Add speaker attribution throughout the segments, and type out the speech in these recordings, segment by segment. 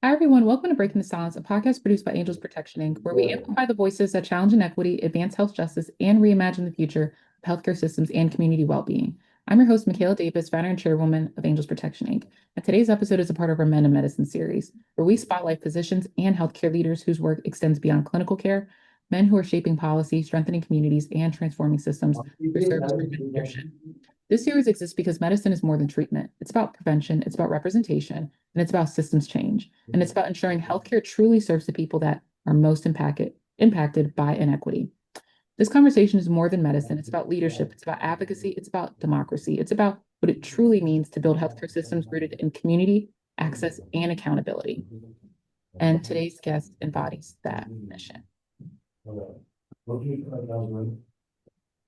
Speaker 1: Hi, everyone. Welcome to Breaking the Silence, a podcast produced by Angels Protection Inc., where we amplify the voices that challenge inequity, advance health justice, and reimagine the future of healthcare systems and community well-being. I'm your host, Makaila Davis, founder and chairwoman of Angels Protection Inc. And today's episode is a part of our Men in Medicine series, where we spotlight physicians and healthcare leaders whose work extends beyond clinical care, men who are shaping policy, strengthening communities, and transforming systems through service-driven leadership. This series exists because medicine is more than treatment. It's about prevention, it's about representation, and it's about systems change. And it's about ensuring healthcare truly serves the people that are most impacted by inequity. This conversation is more than medicine. It's about leadership, it's about advocacy, it's about democracy. It's about what it truly means to build healthcare systems rooted in community, access, and accountability. And today's guest embodies that mission.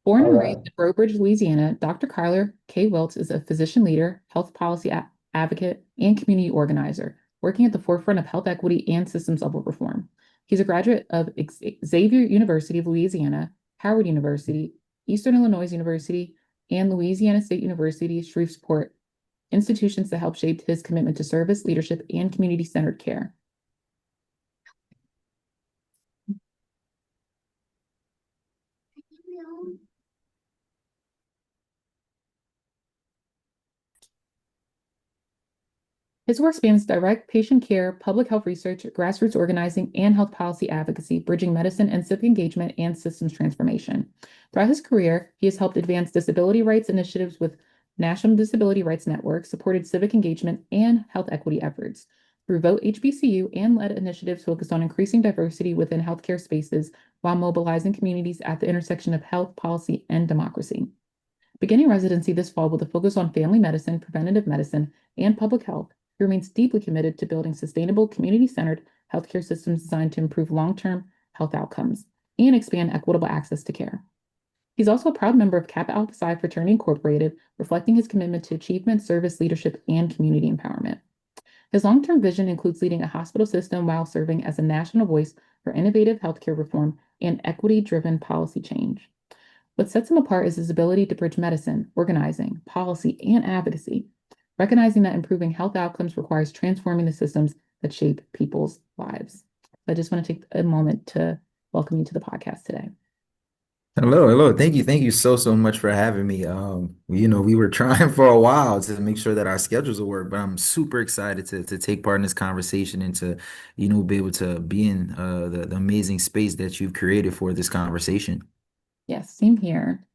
Speaker 1: Born and raised in Breaux Bridge, Louisiana, Dr. Kylar K. Wiltz is a physician leader, health policy advocate, and community organizer, working at the forefront of health equity and systems level reform. He's a graduate of Xavier University of Louisiana, Howard University, Eastern Illinois University, and Louisiana State University Shreveport, institutions that helped shape his commitment to service, leadership, and community-centered care. His work spans direct patient care, public health research, grassroots organizing, and health policy advocacy, bridging medicine and civic engagement and systems transformation. Throughout his career, he has helped advance disability rights initiatives with National Disability Rights Network, supported civic engagement and health equity efforts through Vote HBCU, and led initiatives focused on increasing diversity within healthcare spaces while mobilizing communities at the intersection of health policy and democracy. Beginning residency this fall with a focus on family medicine, preventative medicine, and public health, he remains deeply committed to building sustainable, community-centered healthcare systems designed to improve long-term health outcomes and expand equitable access to care. He's also a proud member of Kappa Alpha Psi Fraternity Incorporated, reflecting his commitment to achievement, service, leadership, and community empowerment. His long-term vision includes leading a hospital system while serving as a national voice for innovative healthcare reform and equity-driven policy change. What sets him apart is his ability to bridge medicine, organizing, policy, and advocacy, recognizing that improving health outcomes requires transforming the systems that shape people's lives. I just want to take a moment to welcome you to the podcast today.
Speaker 2: Hello, hello. Thank you so much for having me. We were trying for a while to make sure that our schedules will work, but I'm super excited to take part in this conversation and to, be able to be in the amazing space that you've created for this conversation.
Speaker 1: Yes, same here.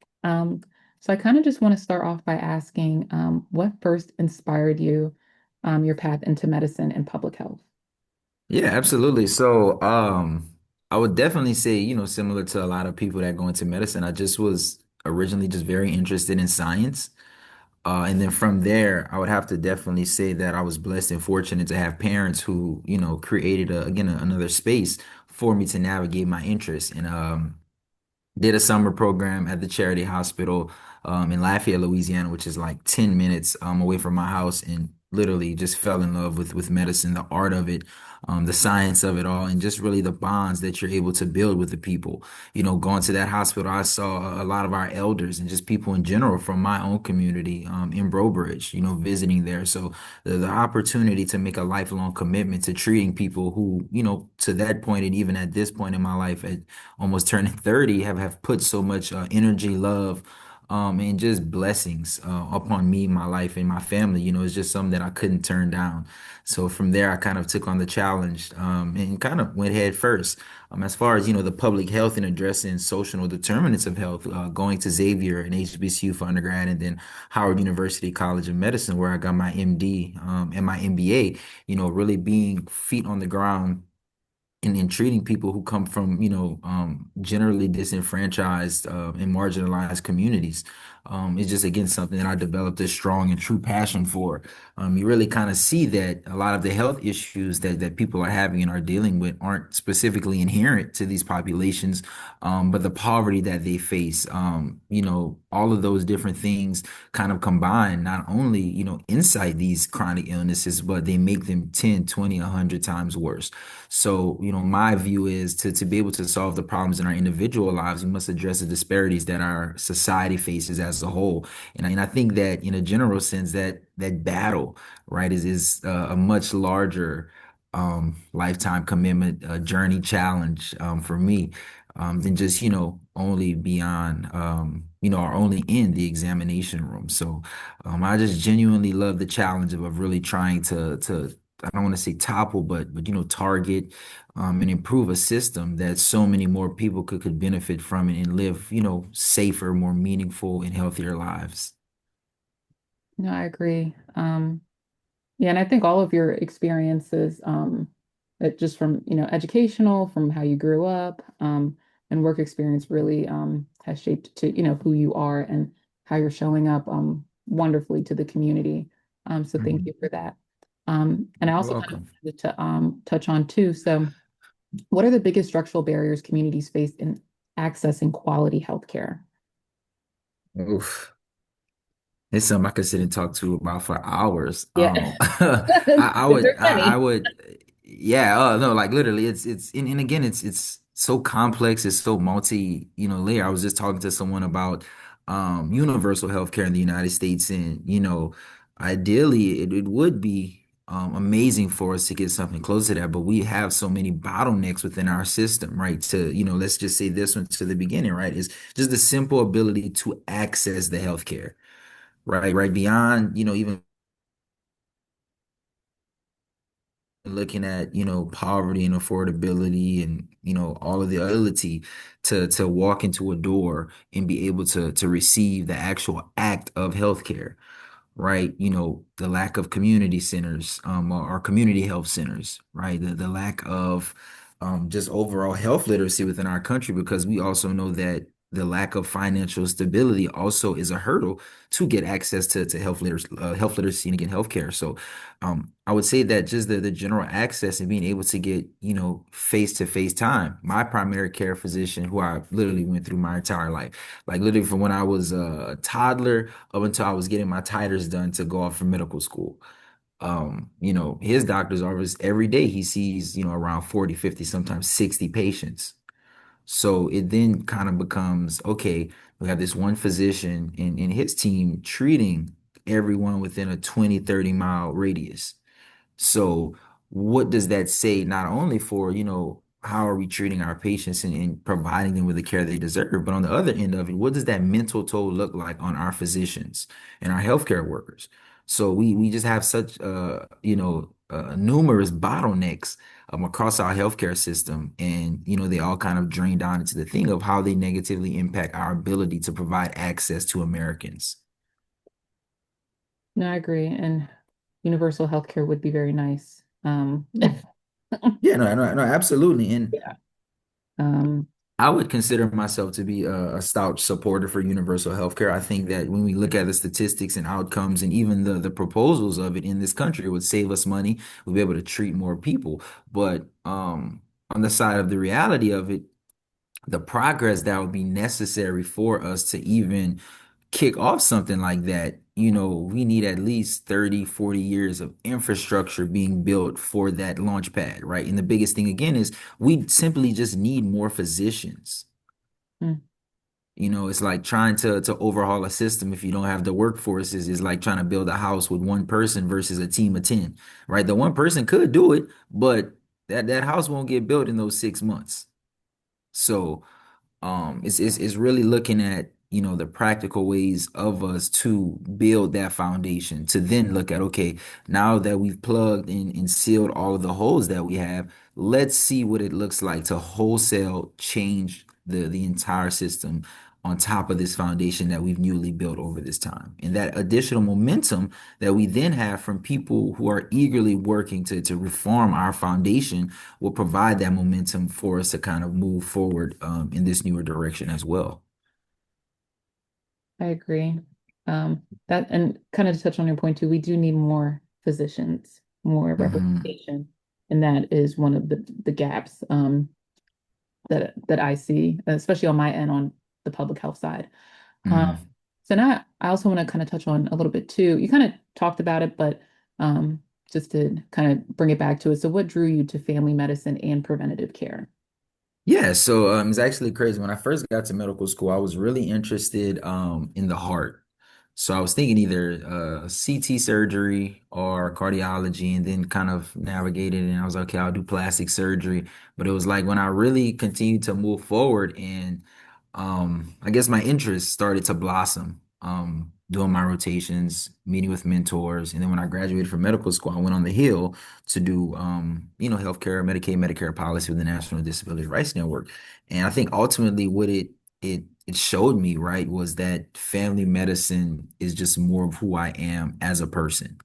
Speaker 1: So I kind of just want to start off by asking what first inspired you, your path into medicine and public health?
Speaker 2: Yeah, absolutely. I would definitely say, similar to a lot of people that go into medicine, I just was originally just very interested in science. And then from there, I would have to definitely say that I was blessed and fortunate to have parents who, created another space for me to navigate my interests. And did a summer program at the charity hospital in Lafayette, Louisiana, which is like 10 minutes away from my house, and literally just fell in love with medicine, the art of it, the science of it all, and just really the bonds that you're able to build with the people. Going to that hospital, I saw a lot of our elders and just people in general from my own community in Breaux Bridge, visiting there. So the opportunity to make a lifelong commitment to treating people who, to that point and even at this point in my life, almost turning 30 have put so much energy, love, and just blessings upon me, my life, and my family. It's just something that I couldn't turn down. So from there, I kind of took on the challenge and kind of went head first. As far as, the public health and addressing social determinants of health, going to Xavier and HBCU for undergrad, and then Howard University College of Medicine, where I got my MD and my MBA, really being feet on the ground and treating people who come from, generally disenfranchised and marginalized communities is just, again, something that I developed a strong and true passion for. You really kind of see that a lot of the health issues that people are having and are dealing with aren't specifically inherent to these populations, but the poverty that they face, all of those different things kind of combine, not only, incite these chronic illnesses, but they make them 10, 20, 100 times worse. So, my view is to be able to solve the problems in our individual lives, we must address the disparities that our society faces as a whole. And I think that in a general sense, that battle, right, is a much larger lifetime commitment, journey challenge for me than just, only beyond, or only in the examination room. So I just genuinely love the challenge of really trying to I don't want to say topple, but target and improve a system that so many more people could benefit from and live, safer, more meaningful and healthier lives.
Speaker 1: No, I agree. Yeah, and I think all of your experiences, just from, educational, from how you grew up, and work experience really has shaped to, who you are and how you're showing up wonderfully to the community. So thank you
Speaker 2: Mhm.
Speaker 1: for that. And I
Speaker 2: You're
Speaker 1: also kind of
Speaker 2: welcome.
Speaker 1: wanted to touch on too. So what are the biggest structural barriers communities face in accessing quality healthcare?
Speaker 2: Oof. It's something I could sit and talk to about for hours.
Speaker 1: Yeah, there's
Speaker 2: I
Speaker 1: many.
Speaker 2: would, yeah. No, like literally, and again, it's so complex. It's so multi, layer. I was just talking to someone about universal healthcare in the United States, and ideally, it would be amazing for us to get something close to that. But we have so many bottlenecks within our system, right? To let's just say this one to the beginning, right? Is just the simple ability to access the healthcare, right beyond even looking at poverty and affordability and all of the ability to walk into a door and be able to receive the actual act of healthcare, right? The lack of community centers, or community health centers, right? The lack of just overall health literacy within our country, because we also know that the lack of financial stability also is a hurdle to get access to health literacy and again healthcare. So I would say that just the general access and being able to get, face-to-face time. My primary care physician, who I literally went through my entire life, like literally from when I was a toddler up until I was getting my titers done to go off for medical school. His doctor's office every day he sees, around 40, 50, sometimes 60 patients. So it then kind of becomes, okay, we have this one physician and his team treating everyone within a 20, 30-mile radius. So what does that say not only for, how are we treating our patients and providing them with the care they deserve, but on the other end of it, what does that mental toll look like on our physicians and our healthcare workers? So we just have such numerous bottlenecks across our healthcare system, and they all kind of drain down into the thing of how they negatively impact our ability to provide access to Americans.
Speaker 1: No, I agree. And universal healthcare would be very nice.
Speaker 2: Yeah, no, absolutely. And
Speaker 1: Yeah. Um,
Speaker 2: I would consider myself to be a stout supporter for universal healthcare. I think that when we look at the statistics and outcomes and even the proposals of it in this country, it would save us money. We'll be able to treat more people. But on the side of the reality of it, the progress that would be necessary for us to even kick off something like that, we need at least 30, 40 years of infrastructure being built for that launch pad, right? And the biggest thing again is we simply just need more physicians.
Speaker 1: mm,
Speaker 2: It's like trying to overhaul a system if you don't have the workforce is like trying to build a house with one person versus a team of 10, right? The one person could do it, but that house won't get built in those 6 months. So it's really looking at the practical ways of us to build that foundation to then look at, okay, now that we've plugged and sealed all of the holes that we have, let's see what it looks like to wholesale change the entire system on top of this foundation that we've newly built over this time, and that additional momentum that we then have from people who are eagerly working to reform our foundation will provide that momentum for us to kind of move forward in this newer direction as well.
Speaker 1: I agree. That and kind of to touch on your point too, we do need more physicians, more
Speaker 2: Hmm.
Speaker 1: representation, and that is one of the gaps that I see, especially on my end on the public health side. Um,
Speaker 2: Hmm.
Speaker 1: so now I also want to kind of touch on a little bit too. You kind of talked about it, but just to kind of bring it back to it. So, what drew you to family medicine and preventative care?
Speaker 2: Yeah, so it's actually crazy. When I first got to medical school, I was really interested in the heart. So I was thinking either CT surgery or cardiology, and then kind of navigated. And I was like, okay, I'll do plastic surgery. But it was like when I really continued to move forward, and I guess my interest started to blossom. Doing my rotations, meeting with mentors, and then when I graduated from medical school, I went on the Hill to do healthcare, Medicaid, Medicare policy with the National Disability Rights Network. And I think ultimately what it showed me, right, was that family medicine is just more of who I am as a person,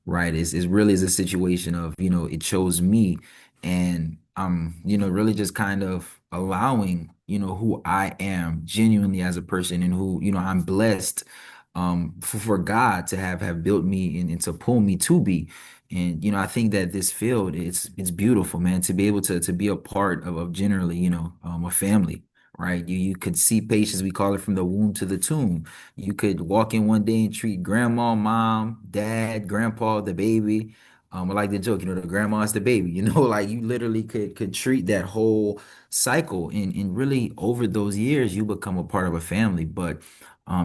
Speaker 2: right? It's really is a situation of, it chose me, and I'm, really just kind of allowing, who I am genuinely as a person, and who, I'm blessed for God to have built me, and to pull me to be. And, I think that this field, it's beautiful, man, to be able to be a part of generally, a family. Right. You could see patients, we call it from the womb to the tomb. You could walk in one day and treat grandma, mom, dad, grandpa, the baby. I like the joke, the grandma's the baby, like you literally could treat that whole cycle. And really over those years, you become a part of a family. But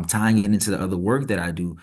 Speaker 2: tying it into the other work that I do,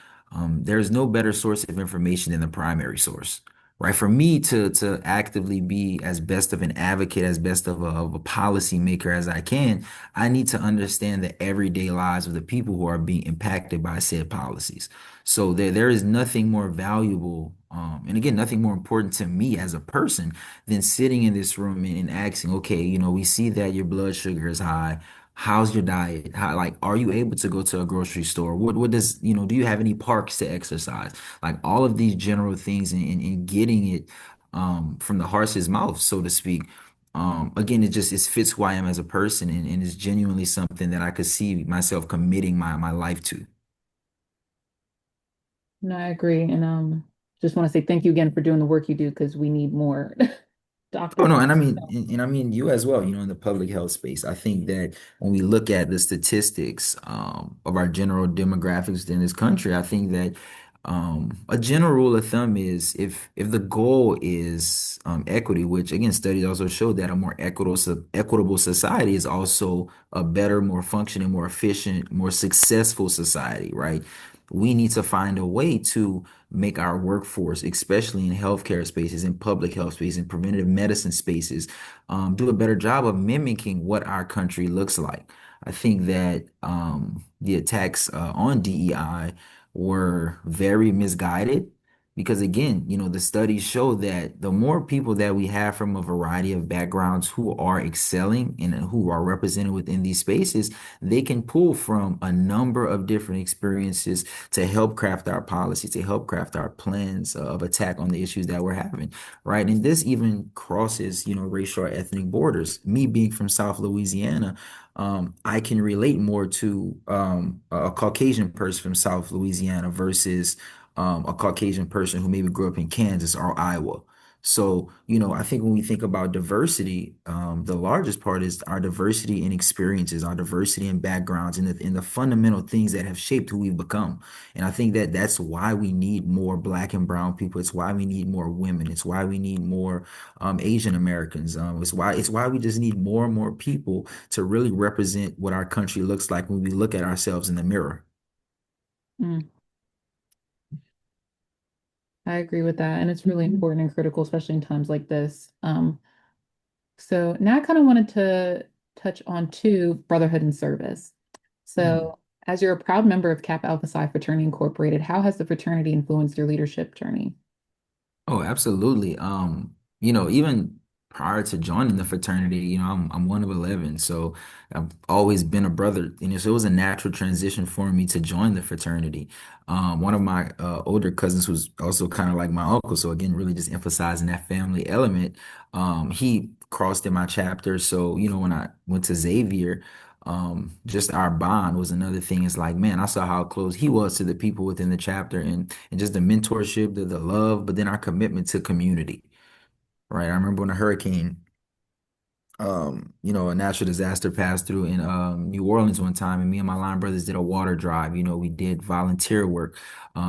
Speaker 2: there's no better source of information than the primary source. Right. For me to actively be as best of an advocate, as best of a policy maker as I can, I need to understand the everyday lives of the people who are being impacted by said policies. So there is nothing more valuable, and again, nothing more important to me as a person than sitting in this room and asking, okay, we see that your blood sugar is high. How's your diet? How, like, are you able to go to a grocery store? What does, do you have any parks to exercise? Like all of these general things, and getting it from the horse's mouth, so to speak. Again, it fits who I am as a person, and it's genuinely something that I could see myself committing my life to.
Speaker 1: No, I agree. And just want to say thank you again for doing the work you do because we need more
Speaker 2: Oh
Speaker 1: doctors
Speaker 2: no,
Speaker 1: and
Speaker 2: and I mean, and I mean you as well, in the public health space. I think that when we look at the statistics of our general demographics in this country, I think that a general rule of thumb is if the goal is equity, which again studies also show that a more equitable society is also a better, more functioning, more efficient, more successful society, right? We need to find a way to make our workforce, especially in healthcare spaces, in public health spaces, in preventative medicine spaces, do a better job of mimicking what our country looks like. I think that the attacks on DEI were very misguided because, again, the studies show that the more people that we have from a variety of backgrounds who are excelling and who are represented within these spaces, they can pull from a number of different experiences to help craft our policy, to help craft our plans of attack on the issues that we're having, right? And this even crosses, racial or ethnic borders. Me being from South Louisiana, I can relate more to a Caucasian person from South Louisiana versus a Caucasian person who maybe grew up in Kansas or Iowa. So, I think when we think about diversity, the largest part is our diversity in experiences, our diversity in backgrounds, and the fundamental things that have shaped who we've become. And I think that that's why we need more Black and brown people. It's why we need more women. It's why we need more Asian Americans. It's why we just need more and more people to really represent what our country looks like when we look at ourselves in the mirror.
Speaker 1: Mm, I agree with that. And it's really important and critical, especially in times like this. So now I kind of wanted to touch on too brotherhood and service.
Speaker 2: Hmm.
Speaker 1: So, as you're a proud member of Kappa Alpha Psi Fraternity Incorporated, how has the fraternity influenced your leadership journey?
Speaker 2: Oh, absolutely. Even prior to joining the fraternity, I'm one of 11, so I've always been a brother. So it was a natural transition for me to join the fraternity. One of my older cousins was also kind of like my uncle, so again, really just emphasizing that family element. He crossed in my chapter, so when I went to Xavier. Just our bond was another thing. It's like, man, I saw how close he was to the people within the chapter, and just the mentorship, the love, but then our commitment to community, right? I remember when a hurricane, a natural disaster passed through in New Orleans one time, and me and my line brothers did a water drive. We did volunteer work.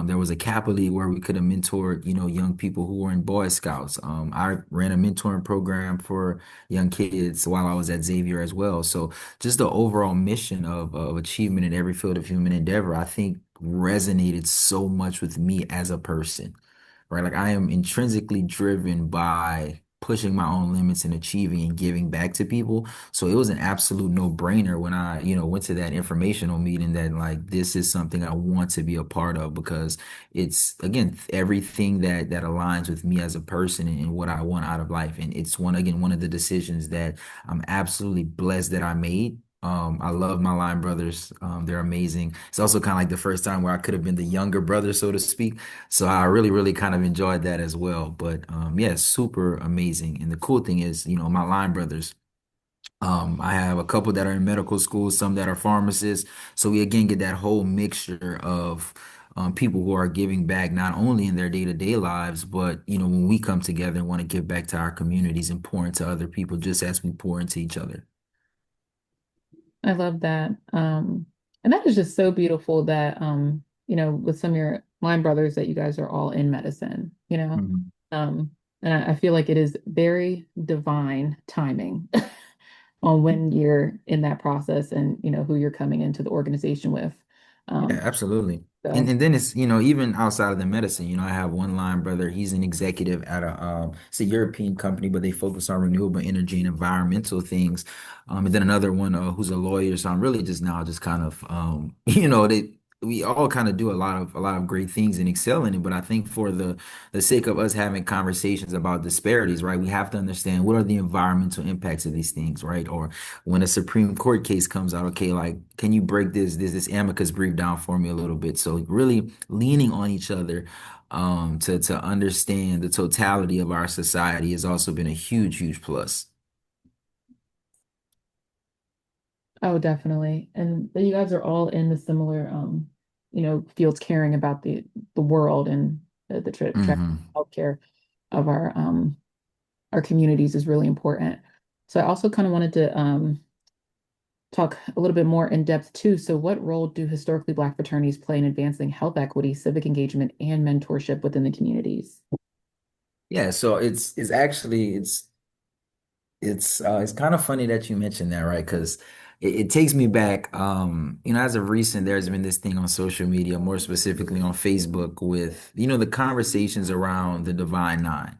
Speaker 2: There was a Kappa League where we could have mentored, young people who were in Boy Scouts. I ran a mentoring program for young kids while I was at Xavier as well. So just the overall mission of achievement in every field of human endeavor, I think resonated so much with me as a person, right? Like I am intrinsically driven by pushing my own limits and achieving and giving back to people. So it was an absolute no-brainer when I, went to that informational meeting that like this is something I want to be a part of because it's again everything that aligns with me as a person and what I want out of life. And it's one of the decisions that I'm absolutely blessed that I made. I love my line brothers. They're amazing. It's also kind of like the first time where I could have been the younger brother, so to speak. So I really, really kind of enjoyed that as well. But yeah, super amazing. And the cool thing is, my line brothers, I have a couple that are in medical school, some that are pharmacists. So we again get that whole mixture of people who are giving back not only in their day-to-day lives, but when we come together and want to give back to our communities and pour into other people just as we pour into each other.
Speaker 1: I love that. And that is just so beautiful that with some of your line brothers that you guys are all in medicine, you know.
Speaker 2: Mhm.
Speaker 1: Um, and I feel like it is very divine timing on when you're in that process and who you're coming into the organization with.
Speaker 2: Yeah,
Speaker 1: Um,
Speaker 2: absolutely. And
Speaker 1: so
Speaker 2: and then it's, even outside of the medicine, I have one line brother, he's an executive at it's a European company, but they focus on renewable energy and environmental things. And then another one who's a lawyer. So I'm really just now just kind of we all kind of do a lot of great things and excel in it. But I think for the sake of us having conversations about disparities, right, we have to understand what are the environmental impacts of these things, right? Or when a Supreme Court case comes out, okay, like, can you break this amicus brief down for me a little bit? So really leaning on each other to understand the totality of our society has also been a huge, huge plus.
Speaker 1: oh, definitely. And that you guys are all in the similar fields caring about the world and the
Speaker 2: Hmm.
Speaker 1: healthcare of our communities is really important. So I also kind of wanted to talk a little bit more in depth too. So what role do historically Black fraternities play in advancing health equity, civic engagement, and mentorship within the communities?
Speaker 2: Yeah, so it's actually it's kind of funny that you mentioned that, right? Because it takes me back. As of recent, there's been this thing on social media, more specifically on Facebook, with the conversations around the Divine Nine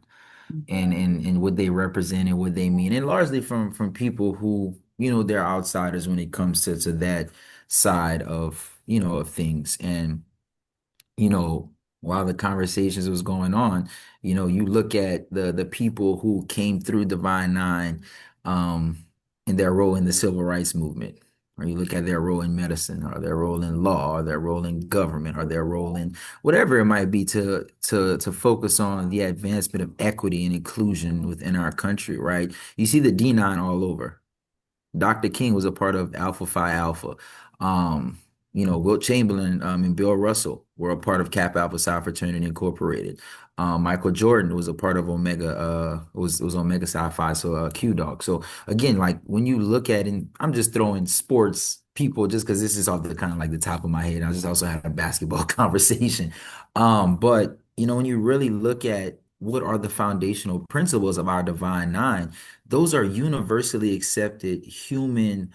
Speaker 2: and what they represent and what they mean, and largely from people who they're outsiders when it comes to that side of of things. And you know, while the conversations was going on, you look at the people who came through Divine Nine, um, and their role in the civil rights movement, or you look at their role in medicine, or their role in law, or their role in government, or their role in whatever it might be to focus on the advancement of equity and inclusion within our country, right? You see the D9 all over. Dr. King was a part of Alpha Phi Alpha. Wilt Chamberlain and Bill Russell were a part of Kappa Alpha Psi Fraternity Incorporated. Michael Jordan was a part of Omega, was Omega Psi Phi, so Q Dog. So again, like when you look at, and I'm just throwing sports people just because this is off the kind of like the top of my head. I just also had a basketball conversation. But when you really look at what are the foundational principles of our Divine Nine, those are universally accepted human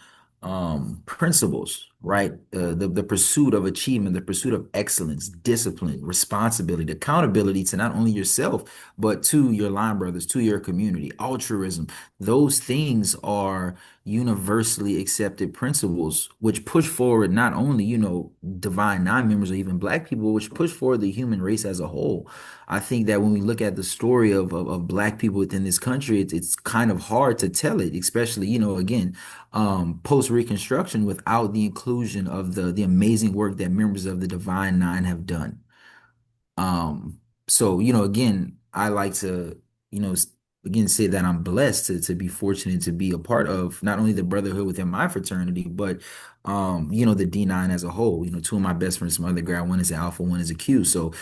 Speaker 2: principles, right? The pursuit of achievement, the pursuit of excellence, discipline, responsibility, accountability to not only yourself, but to your line brothers, to your community, altruism. Those things are universally accepted principles which push forward not only, Divine Nine members or even Black people, which push forward the human race as a whole. I think that when we look at the story of Black people within this country, it's kind of hard to tell it, especially, again, post Reconstruction without the inclusion of the amazing work that members of the Divine Nine have done. So, again, I like to, you know, s- again say that I'm blessed to be fortunate to be a part of not only the brotherhood within my fraternity, but the D9 as a whole. Two of my best friends from undergrad, one is an Alpha, one is a Q. So,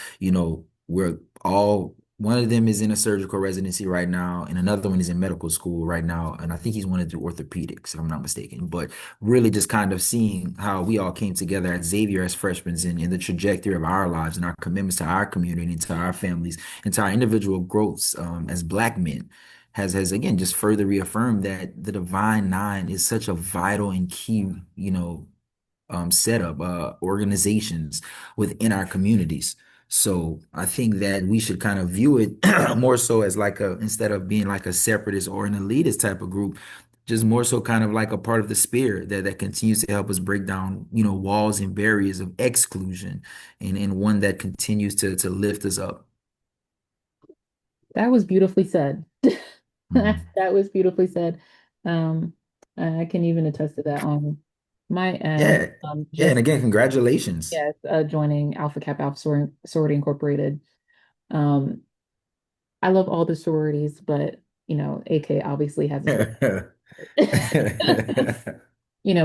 Speaker 2: we're all one of them is in a surgical residency right now, and another one is in medical school right now. And I think he's wanted to do orthopedics, if I'm not mistaken. But really just kind of seeing how we all came together at Xavier as freshmen in the trajectory of our lives and our commitments to our community and to our families and to our individual growths as Black men has again just further reaffirmed that the Divine Nine is such a vital and key, set up, organizations within our communities. So I think that we should kind of view it more so as like a, instead of being like a separatist or an elitist type of group, just more so kind of like a part of the spirit that continues to help us break down, walls and barriers of exclusion, and one that continues to lift us up.
Speaker 1: That was beautifully said.
Speaker 2: Mhm.
Speaker 1: That was beautifully said. Um, I can even attest to that on my end.
Speaker 2: Yeah. Yeah. And
Speaker 1: Just
Speaker 2: again, congratulations.
Speaker 1: yes, joining Alpha Kappa Alpha Sorority Incorporated. Um, I love all the sororities, but AK obviously has a place.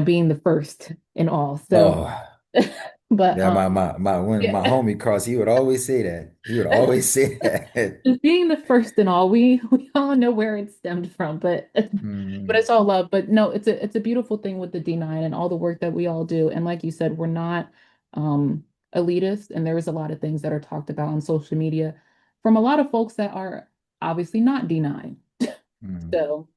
Speaker 1: Being the first in all. So,
Speaker 2: Oh,
Speaker 1: but
Speaker 2: yeah, when my
Speaker 1: yeah.
Speaker 2: homie crossed, he would always say that. He would always say that.
Speaker 1: Just being the first in all, we all know where it stemmed from, but
Speaker 2: Mhm.
Speaker 1: it's all love. But no, it's a beautiful thing with the D9 and all the work that we all do. And like you said, we're not um elitist, and there is a lot of things that are talked about on social media from a lot of folks that are obviously not D9.
Speaker 2: Mhm.
Speaker 1: So,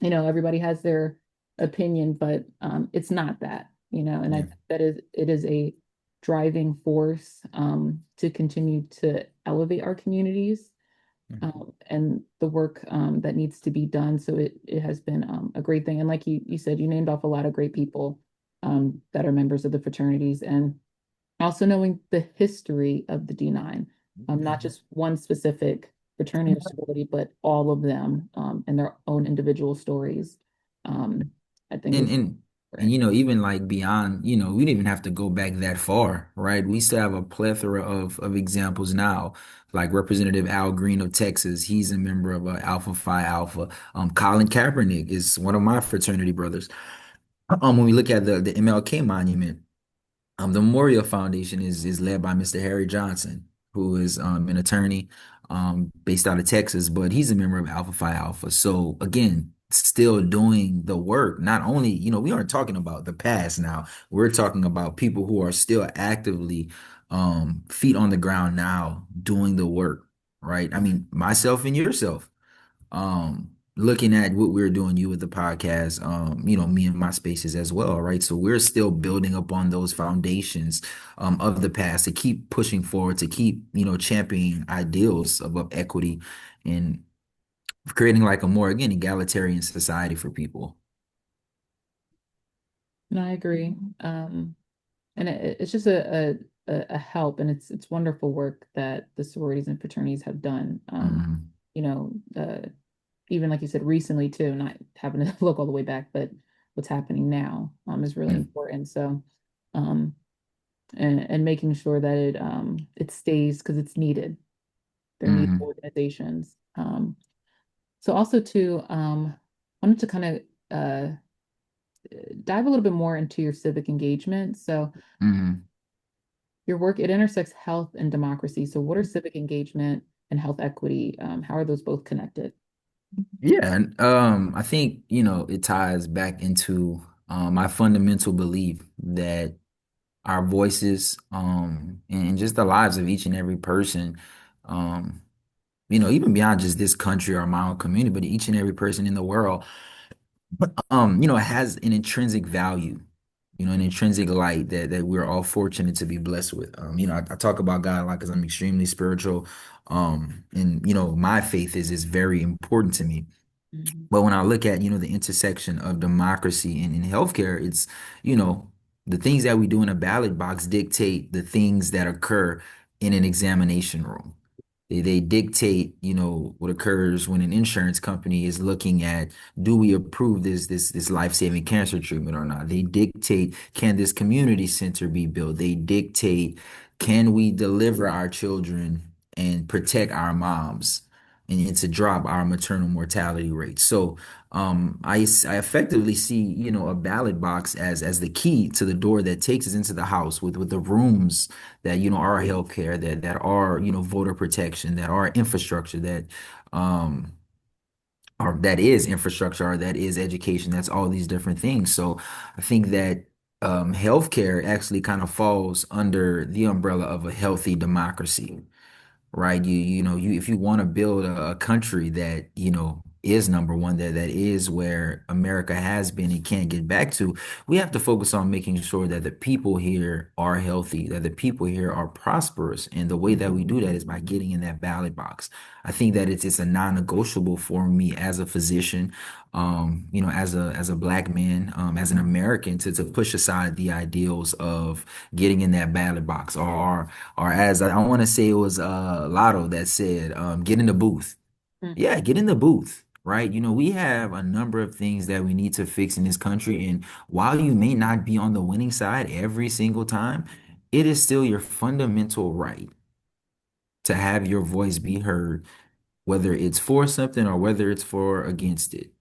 Speaker 1: everybody has their opinion, but it's not that, and I
Speaker 2: Yeah.
Speaker 1: think that it is a driving force to continue to elevate our communities and the work that needs to be done. So it has been a great thing. And like you said, you named off a lot of great people that are members of the fraternities, and also knowing the history of the D9, not just one specific fraternity or sorority, but all of them and their own individual stories. Um, I think
Speaker 2: And
Speaker 1: is
Speaker 2: and and
Speaker 1: important.
Speaker 2: even like beyond, we didn't even have to go back that far, right? We still have a plethora of examples now, like Representative Al Green of Texas. He's a member of Alpha Phi Alpha. Colin Kaepernick is one of my fraternity brothers. When we look at the MLK monument, the Memorial Foundation is led by Mr. Harry Johnson, who is an attorney based out of Texas, but he's a member of Alpha Phi Alpha. So again, still doing the work. Not only, we aren't talking about the past now. We're talking about people who are still actively feet on the ground now doing the work, right? I mean, myself and yourself looking at what we're doing, you with the podcast, me and my spaces as well, right? So we're still building upon those foundations of the past to keep pushing forward, to keep, championing ideals of equity and creating like a more, again, egalitarian society for people.
Speaker 1: And I agree. And it's just a help, and it's wonderful work that the sororities and fraternities have done.
Speaker 2: Hmm.
Speaker 1: You know, even like you said, recently too, not having to look all the way back, but what's happening now is really
Speaker 2: Yeah.
Speaker 1: important. So, um, and making sure that it stays because it's needed. They're needed
Speaker 2: Hmm.
Speaker 1: organizations. So also too, wanted to kind of dive a little bit more into your civic engagement. So
Speaker 2: Hmm.
Speaker 1: your work, it intersects health and democracy. So what are civic engagement and health equity? How are those both connected?
Speaker 2: Yeah, and I think, it ties back into my fundamental belief that our voices and just the lives of each and every person, um even beyond just this country or my own community, but each and every person in the world, has an intrinsic value, an intrinsic light that we're all fortunate to be blessed with. I talk about God a lot because I'm extremely spiritual, and my faith is very important to me.
Speaker 1: Mhm.
Speaker 2: But when I look at, the intersection of democracy and in healthcare, it's, you know, the things that we do in a ballot box dictate the things that occur in an examination room. They dictate, what occurs when an insurance company is looking at, do we approve this life-saving cancer treatment or not? They dictate, can this community center be built? They dictate, can we deliver our children and protect our moms and to drop our maternal mortality rate? So I effectively see, a ballot box as the key to the door that takes us into the house with the rooms that are healthcare, that are voter protection, that are infrastructure, that um or that is infrastructure, or that is education, that's all these different things. So I think that healthcare actually kind of falls under the umbrella of a healthy democracy, right? You know, you if you want to build a country that is number one, that is where America has been and can't get back to. We have to focus on making sure that the people here are healthy, that the people here are prosperous. And the way that we do that is by getting in that ballot box. I think that it's a non-negotiable for me as a physician, as a black man, as an American, to push aside the ideals of getting in that ballot box, or as I want to say it was Lotto that said, get in the booth.
Speaker 1: Mm.
Speaker 2: Yeah, get in the booth, right? We have a number of things that we need to fix in this country. And while you may not be on the winning side every single time, it is still your fundamental right to have your voice be heard, whether it's for something or whether it's for against it.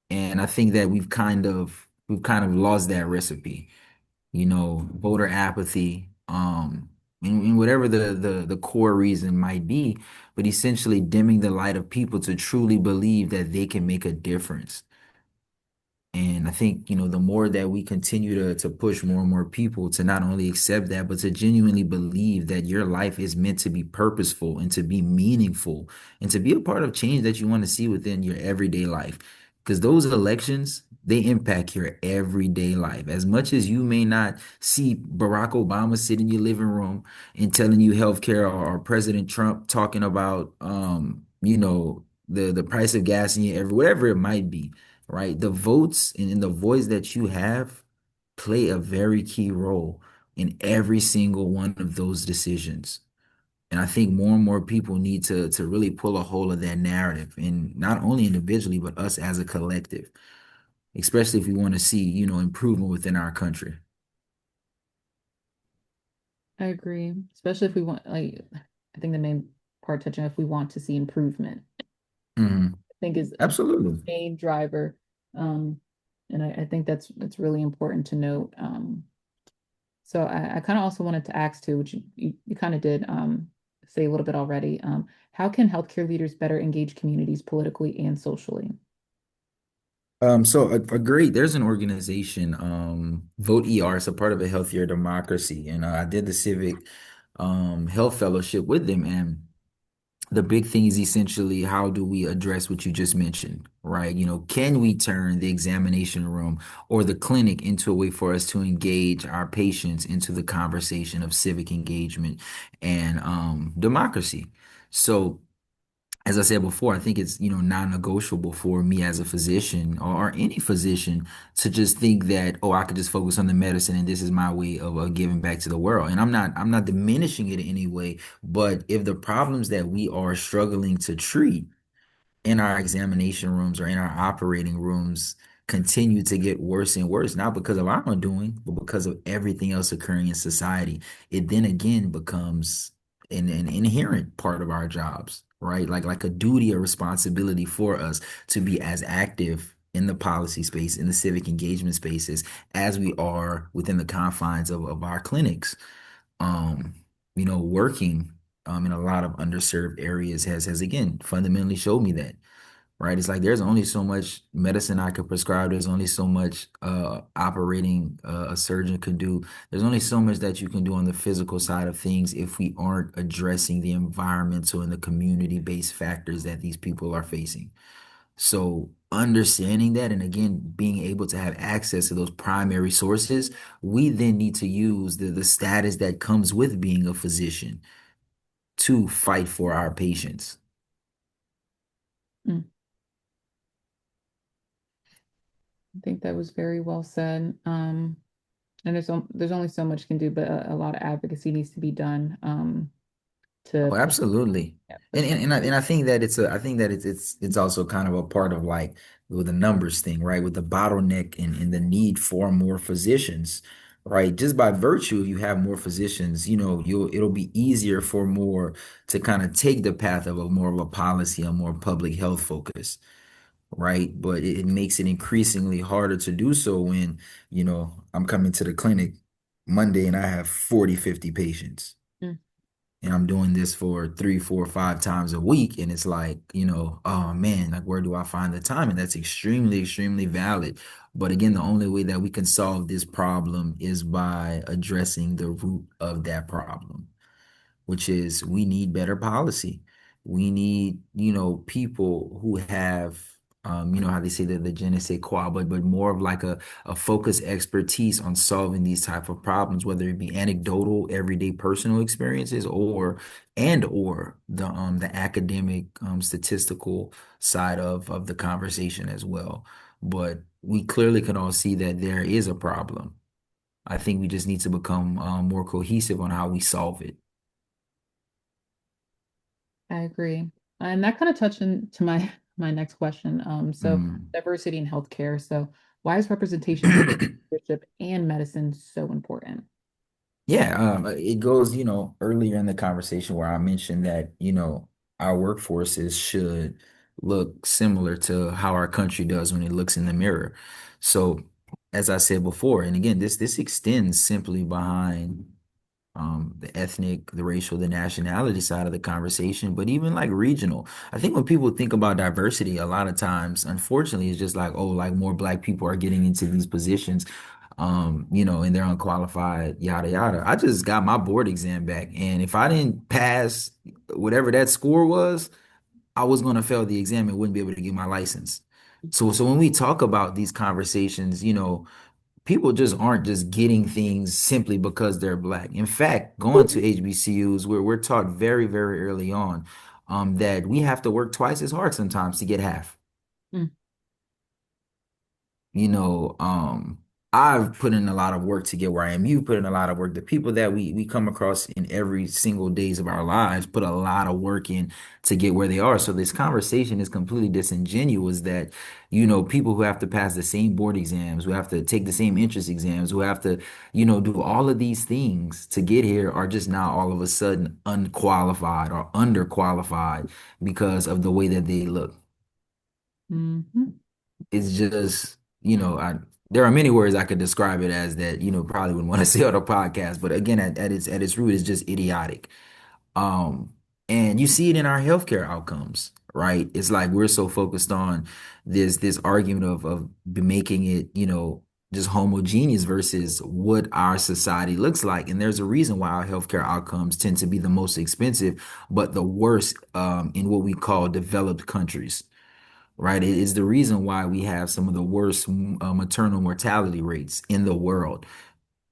Speaker 2: And I think that we've kind of lost that recipe, voter apathy, and whatever the core reason might be, but essentially dimming the light of people to truly believe that they can make a difference. And I think, the more that we continue to push more and more people to not only accept that, but to genuinely believe that your life is meant to be purposeful and to be meaningful and to be a part of change that you want to see within your everyday life. Because those elections, they impact your everyday life. As much as you may not see Barack Obama sit in your living room and telling you healthcare, or President Trump talking about, the price of gas in your whatever it might be, right? The votes and the voice that you have play a very key role in every single one of those decisions. And I think more and more people need to really pull a hold of that narrative, and not only individually, but us as a collective, especially if we want to see, improvement within our country.
Speaker 1: I agree, especially if we want, like, I think the main part touching if we want to see improvement,
Speaker 2: Hmm.
Speaker 1: I think is a
Speaker 2: Absolutely.
Speaker 1: main driver. Um, and I think that's really important to note. So I kind of also wanted to ask too, which you kind of did say a little bit already. How can healthcare leaders better engage communities politically and socially?
Speaker 2: So agreed. There's an organization, Vote ER. It's a part of a healthier democracy, and I did the civic health fellowship with them. And the big thing is essentially, how do we address what you just mentioned, right? Can we turn the examination room or the clinic into a way for us to engage our patients into the conversation of civic engagement and democracy? So, as I said before, I think it's, non-negotiable for me as a physician, or any physician, to just think that, oh, I could just focus on the medicine and this is my way of giving back to the world. And I'm not diminishing it in any way, but if the problems that we are struggling to treat in our examination rooms or in our operating rooms continue to get worse and worse, not because of our undoing, but because of everything else occurring in society, it then again becomes an inherent part of our jobs, right? Like a duty or responsibility for us to be as active in the policy space, in the civic engagement spaces, as we are within the confines of our clinics. Um, working in a lot of underserved areas has again fundamentally showed me that, right? It's like there's only so much medicine I could prescribe. There's only so much operating a surgeon could do. There's only so much that you can do on the physical side of things if we aren't addressing the environmental and the community-based factors that these people are facing. So understanding that, and again, being able to have access to those primary sources, we then need to use the status that comes with being a physician to fight for our patients.
Speaker 1: Mm, I think that was very well said. And there's only so much you can do, but a lot of advocacy needs to be done to
Speaker 2: Oh,
Speaker 1: push,
Speaker 2: absolutely.
Speaker 1: yeah,
Speaker 2: And
Speaker 1: push
Speaker 2: and,
Speaker 1: things
Speaker 2: and I, and
Speaker 1: forward.
Speaker 2: I think that it's also kind of a part of, like, with the numbers thing, right? With the bottleneck and the need for more physicians, right? Just by virtue, if you have more physicians, it'll be easier for more to kind of take the path of a more of a policy, a more public health focus, right? But it makes it increasingly harder to do so when, I'm coming to the clinic Monday and I have 40, 50 patients,
Speaker 1: Mm,
Speaker 2: and I'm doing this for 3, 4, 5 times a week. And it's like, oh man, like, where do I find the time? And that's extremely, extremely valid. But again, the only way that we can solve this problem is by addressing the root of that problem, which is we need better policy. We need, people who have, how they say that the je ne sais quoi, but more of like a focused expertise on solving these type of problems, whether it be anecdotal, everyday personal experiences, or the academic, statistical side of the conversation as well. But we clearly can all see that there is a problem. I think we just need to become more cohesive on how we solve it.
Speaker 1: I agree. And that kind of touched into my my next question. So
Speaker 2: Mm.
Speaker 1: diversity in healthcare. So why is representation in leadership and medicine so important?
Speaker 2: Yeah, it goes, earlier in the conversation where I mentioned that, our workforces should look similar to how our country does when it looks in the mirror. So, as I said before, and again, this extends simply behind the ethnic, the racial, the nationality side of the conversation, but even like regional. I think when people think about diversity, a lot of times, unfortunately, it's just like, oh, like more black people are getting into these positions, and they're unqualified, yada yada. I just got my board exam back, and if I didn't pass whatever that score was, I was going to fail the exam and wouldn't be able to get my license. So when we talk about these conversations, people just aren't just getting things simply because they're black. In fact, going to HBCUs, where we're taught very, very early on, that we have to work twice as hard sometimes to get half.
Speaker 1: Mm,
Speaker 2: You know, um, I've put in a lot of work to get where I am. You put in a lot of work. The people that we come across in every single days of our lives put a lot of work in to get where they are. So this conversation is completely disingenuous that, people who have to pass the same board exams, who have to take the same entrance exams, who have to, do all of these things to get here are just now all of a sudden unqualified or underqualified because of the way that they look.
Speaker 1: mhm.
Speaker 2: It's just, there are many words I could describe it as that, probably wouldn't want to say on a podcast, but again, at its root, it's just idiotic. Um, and you see it in our healthcare outcomes, right? It's like we're so focused on this argument of making it, just homogeneous versus what our society looks like. And there's a reason why our healthcare outcomes tend to be the most expensive, but the worst in what we call developed countries, right? It is the reason why we have some of the worst maternal mortality rates in the world.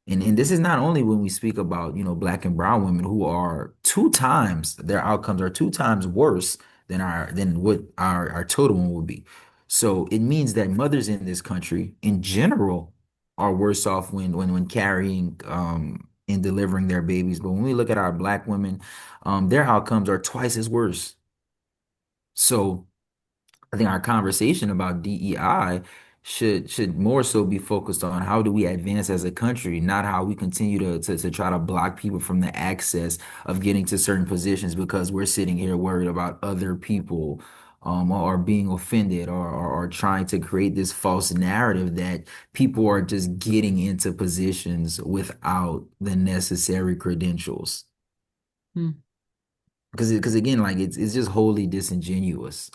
Speaker 2: And this is not only when we speak about, black and brown women who are two times, their outcomes are two times worse than what our total one would be. So it means that mothers in this country in general are worse off when carrying and delivering their babies. But when we look at our black women, their outcomes are twice as worse. So I think our conversation about DEI should more so be focused on how do we advance as a country, not how we continue to try to block people from the access of getting to certain positions because we're sitting here worried about other people or being offended or trying to create this false narrative that people are just getting into positions without the necessary credentials.
Speaker 1: Mm.
Speaker 2: Because again, like it's just wholly disingenuous.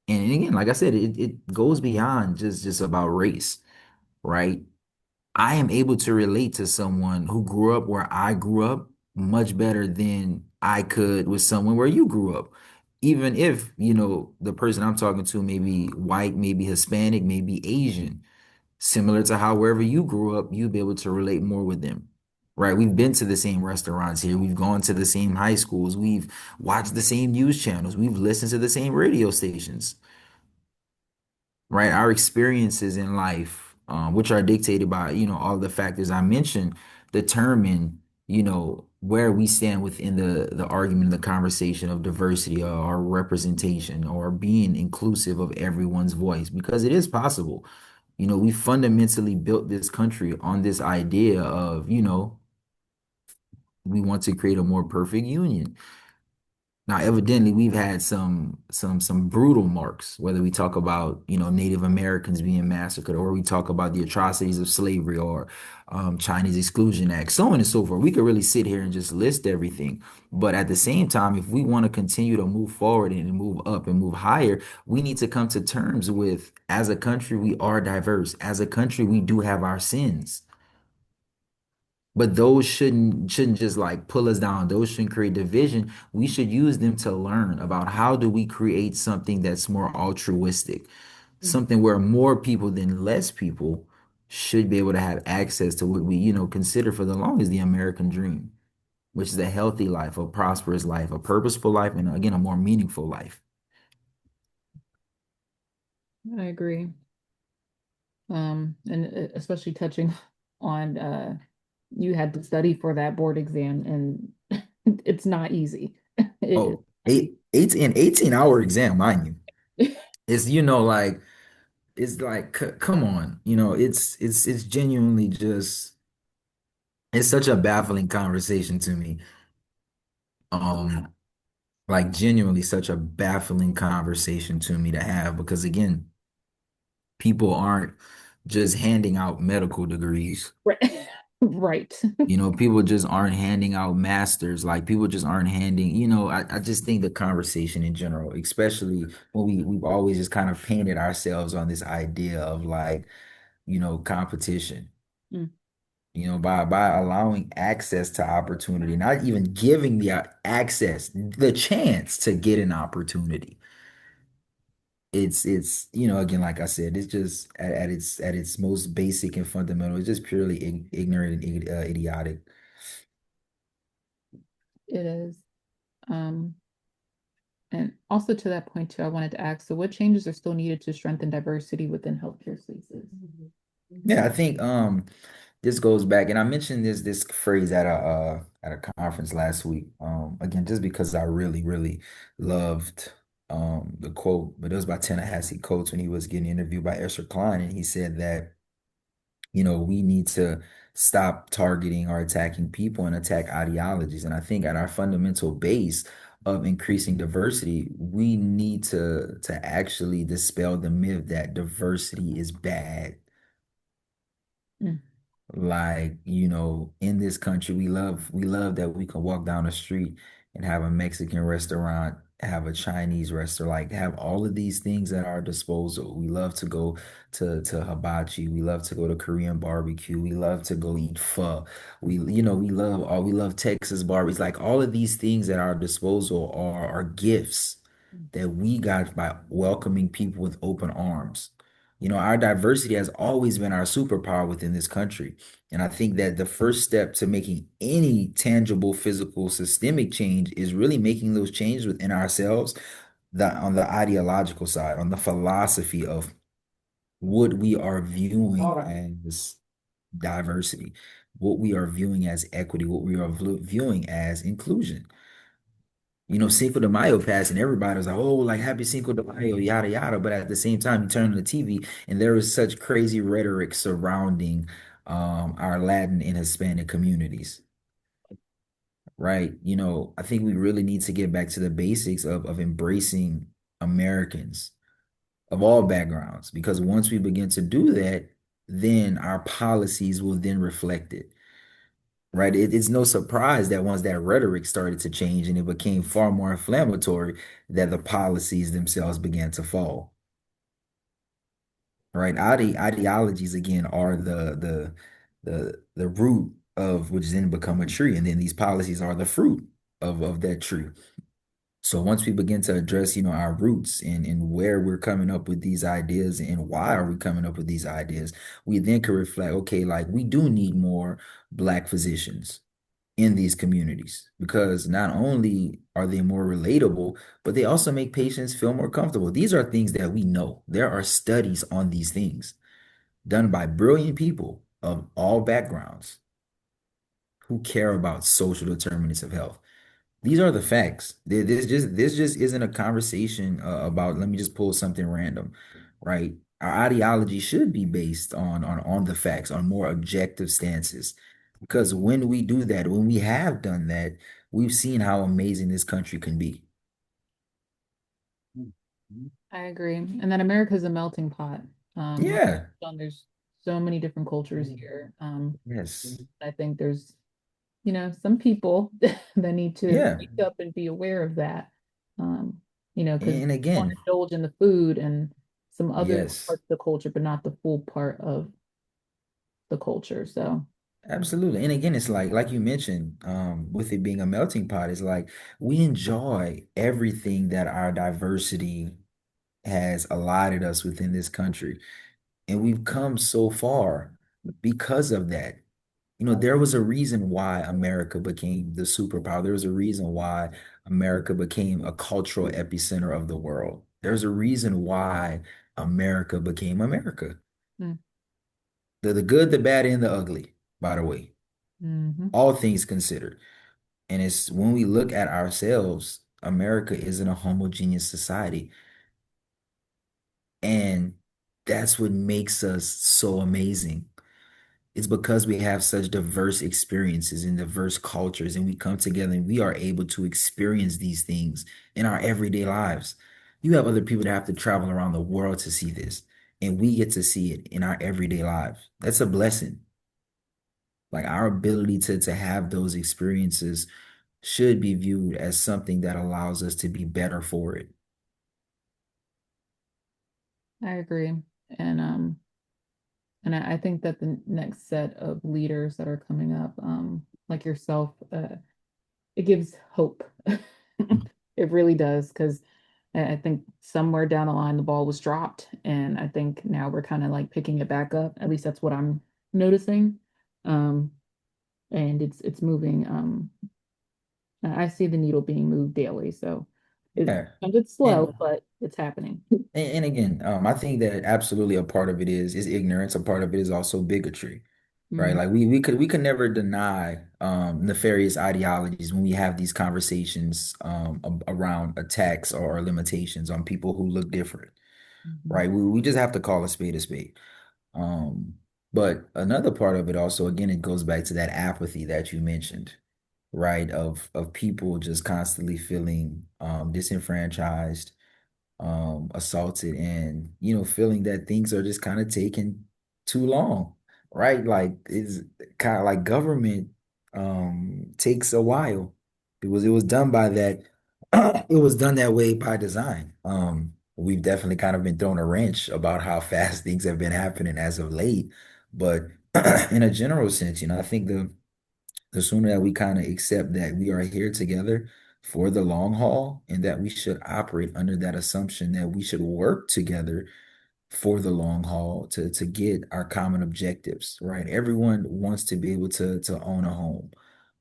Speaker 2: And again, like I said, it goes beyond just about race, right? I am able to relate to someone who grew up where I grew up much better than I could with someone where you grew up. Even if, the person I'm talking to may be white, maybe Hispanic, maybe Asian, similar to how wherever you grew up, you'd be able to relate more with them. Right. We've been to the same restaurants here. We've gone to the same high schools. We've watched the same news channels. We've listened to the same radio stations. Right. Our experiences in life, which are dictated by, all the factors I mentioned, determine, where we stand within the argument, the conversation of diversity or representation or being inclusive of everyone's voice, because it is possible. We fundamentally built this country on this idea of, we want to create a more perfect union. Now, evidently, we've had some brutal marks, whether we talk about, Native Americans being massacred, or we talk about the atrocities of slavery or Chinese Exclusion Act, so on and so forth. We could really sit here and just list everything. But at the same time, if we want to continue to move forward and move up and move higher, we need to come to terms with, as a country, we are diverse. As a country, we do have our sins. But those shouldn't just like pull us down. Those shouldn't create division. We should use them to learn about how do we create something that's more altruistic,
Speaker 1: Mm.
Speaker 2: something where more people than less people should be able to have access to what we, consider for the longest the American dream, which is a healthy life, a prosperous life, a purposeful life, and again, a more meaningful life.
Speaker 1: I agree. And especially touching on you had to study for that board exam, and it's not easy. It is
Speaker 2: Oh,
Speaker 1: not easy.
Speaker 2: 18-hour exam, mind you. It's, like it's like come on, it's genuinely just it's such a baffling conversation to me. Um, like genuinely such a baffling conversation to me to have because again, people aren't just handing out medical degrees.
Speaker 1: Right. Right.
Speaker 2: People just aren't handing out masters. Like people just aren't handing, I just think the conversation in general, especially when we've always just kind of painted ourselves on this idea of like, competition.
Speaker 1: Mm.
Speaker 2: By allowing access to opportunity, not even giving the access, the chance to get an opportunity. It's again, like I said, it's just at its most basic and fundamental. It's just purely ignorant and idiotic.
Speaker 1: It is. Um, and also to that point too, I wanted to ask, so what changes are still needed to strengthen diversity within healthcare spaces?
Speaker 2: Yeah, I think this goes back, and I mentioned this phrase at a conference last week. Again, just because I really, really loved the quote, but it was by Ta-Nehisi Coates when he was getting interviewed by Esther Klein, and he said that, we need to stop targeting or attacking people and attack ideologies. And I think at our fundamental base of increasing diversity, we need to actually dispel the myth that diversity is bad.
Speaker 1: Mm.
Speaker 2: Like, in this country, we love that we can walk down the street and have a Mexican restaurant, have a Chinese restaurant, like have all of these things at our disposal. We love to go to hibachi. We love to go to Korean barbecue. We love to go eat pho. We love Texas barbecues. Like all of these things at our disposal are gifts that we got by welcoming people with open arms. Our diversity has always been our superpower within this country. And I think that the first step to making any tangible, physical, systemic change is really making those changes within ourselves, that on the ideological side, on the philosophy of what we are viewing as diversity, what we are viewing as equity, what we are viewing as inclusion. Cinco de Mayo passed and everybody was like, oh, like happy Cinco de Mayo, yada, yada. But at the same time, you turn on the TV and there is such crazy rhetoric surrounding our Latin and Hispanic communities, right? I think we really need to get back to the basics of embracing Americans of all backgrounds, because once we begin to do that, then our policies will then reflect it. Right. It's no surprise that once that rhetoric started to change and it became far more inflammatory, that the policies themselves began to fall. Right. Ideologies again are the root of which then become a tree. And then these policies are the fruit of that tree. So once we begin to address, our roots and where we're coming up with these ideas and why are we coming up with these ideas, we then can reflect, okay, like we do need more Black physicians in these communities because not only are they more relatable, but they also make patients feel more comfortable. These are things that we know. There are studies on these things done by brilliant people of all backgrounds who care about social determinants of health. These are the facts. This just isn't a conversation about let me just pull something random, right? Our ideology should be based on the facts, on more objective stances. Because when we do that, when we have done that, we've seen how amazing this country can be.
Speaker 1: I agree. And that America is a melting pot. Like
Speaker 2: Yeah.
Speaker 1: there's so many different cultures here.
Speaker 2: Yes.
Speaker 1: I think there's, some people that need to
Speaker 2: Yeah.
Speaker 1: wake up and be aware of that. Because
Speaker 2: And
Speaker 1: want to
Speaker 2: again,
Speaker 1: indulge in the food and some other
Speaker 2: yes.
Speaker 1: parts of the culture, but not the full part of the culture. So,
Speaker 2: Absolutely. And again, it's like you mentioned, with it being a melting pot, it's like we enjoy everything that our diversity has allotted us within this country. And we've come so far because of that. You know, there was a reason why America became the superpower. There was a reason why America became a cultural epicenter of the world. There's a reason why America became America.
Speaker 1: Mm.
Speaker 2: The good, the bad, and the ugly, by the way,
Speaker 1: Hmm.
Speaker 2: all things considered. And it's when we look at ourselves, America isn't a homogeneous society. And that's what makes us so amazing. It's because we have such diverse experiences and diverse cultures, and we come together and we are able to experience these things in our everyday lives. You have other people that have to travel around the world to see this, and we get to see it in our everyday lives. That's a blessing. Like our ability to have those experiences should be viewed as something that allows us to be better for it.
Speaker 1: I agree. And I think that the next set of leaders that are coming up, like yourself, it gives hope. It really does, because I think somewhere down the line the ball was dropped, and I think now we're kind of like picking it back up. At least that's what I'm noticing. Um, and it's moving. I see the needle being moved daily, so
Speaker 2: Yeah.
Speaker 1: it's
Speaker 2: And
Speaker 1: slow, but it's happening.
Speaker 2: and again, I think that absolutely a part of it is ignorance. A part of it is also bigotry, right?
Speaker 1: Mhm.
Speaker 2: Like we could never deny nefarious ideologies when we have these conversations around attacks or limitations on people who look different,
Speaker 1: Mhm.
Speaker 2: right? We just have to call a spade a spade. Um, but another part of it also, again, it goes back to that apathy that you mentioned, right? Of people just constantly feeling disenfranchised, assaulted, and feeling that things are just kind of taking too long, right? Like it's kind of like government takes a while. It was done by that it was done that way by design. We've definitely kind of been thrown a wrench about how fast things have been happening as of late, but in a general sense, I think the sooner that we kind of accept that we are here together for the long haul and that we should operate under that assumption that we should work together for the long haul to get our common objectives, right? Everyone wants to be able to own a home.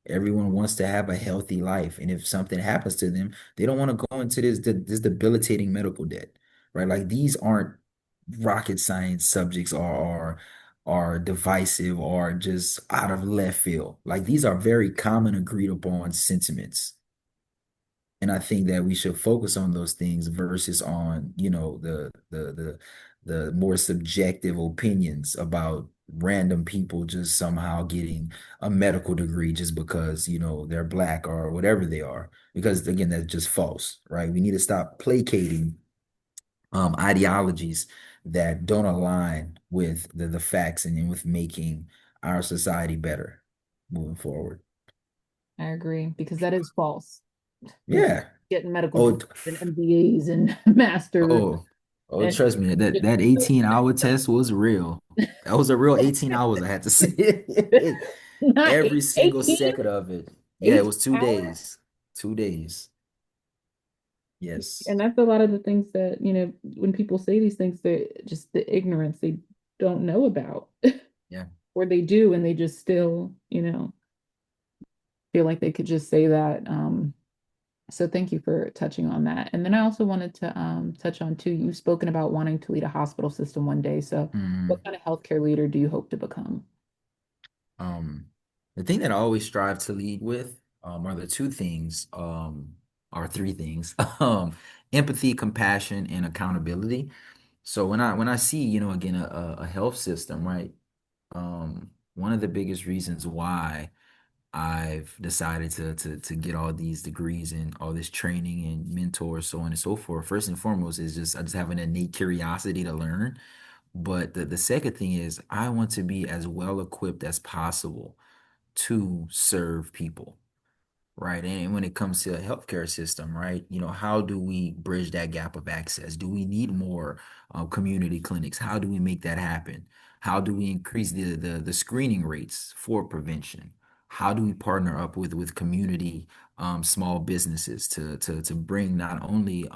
Speaker 2: Everyone wants to have a healthy life. And if something happens to them, they don't want to go into this debilitating medical debt, right? Like these aren't rocket science subjects or are divisive or just out of left field. Like these are very common agreed upon sentiments. And I think that we should focus on those things versus on, the more subjective opinions about random people just somehow getting a medical degree just because, they're black or whatever they are. Because again, that's just false, right? We need to stop placating ideologies that don't align with the facts and with making our society better moving forward.
Speaker 1: I agree, because that is false. People
Speaker 2: Yeah.
Speaker 1: getting medical
Speaker 2: Oh,
Speaker 1: degrees and MBAs and masters,
Speaker 2: oh, oh,
Speaker 1: and
Speaker 2: trust me, that 18-hour test was real. That was a real 18 hours, I had to say.
Speaker 1: not
Speaker 2: Every single
Speaker 1: 18,
Speaker 2: second of it. Yeah, it
Speaker 1: 18
Speaker 2: was 2 days.
Speaker 1: hours.
Speaker 2: 2 days. Yes.
Speaker 1: And that's a lot of the things that, when people say these things, they just the ignorance they don't know about,
Speaker 2: Yeah.
Speaker 1: or they do, and they just still, feel like they could just say that. So thank you for touching on that. And then I also wanted to touch on too, you've spoken about wanting to lead a hospital system one day. So what
Speaker 2: Mm.
Speaker 1: kind of healthcare leader do you hope to become?
Speaker 2: Um, the thing that I always strive to lead with, are the two things, or three things, empathy, compassion, and accountability. So when I see, again, a health system, right? One of the biggest reasons why I've decided to get all these degrees and all this training and mentors, so on and so forth. First and foremost is just I just have an innate curiosity to learn. But the second thing is I want to be as well equipped as possible to serve people, right? And when it comes to a healthcare system, right, how do we bridge that gap of access? Do we need more community clinics? How do we make that happen? How do we increase the screening rates for prevention? How do we partner up with community small businesses to bring not only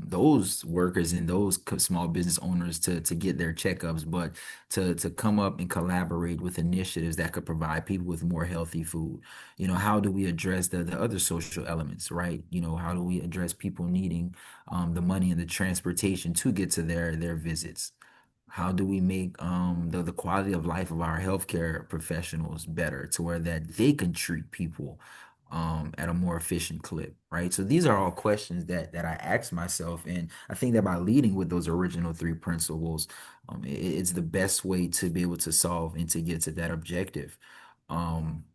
Speaker 2: those workers and those small business owners to get their checkups, but to come up and collaborate with initiatives that could provide people with more healthy food. How do we address the other social elements, right? How do we address people needing the money and the transportation to get to their visits? How do we make the quality of life of our healthcare professionals better to where that they can treat people at a more efficient clip, right? So these are all questions that I ask myself, and I think that by leading with those original three principles, it's the best way to be able to solve and to get to that objective. Um,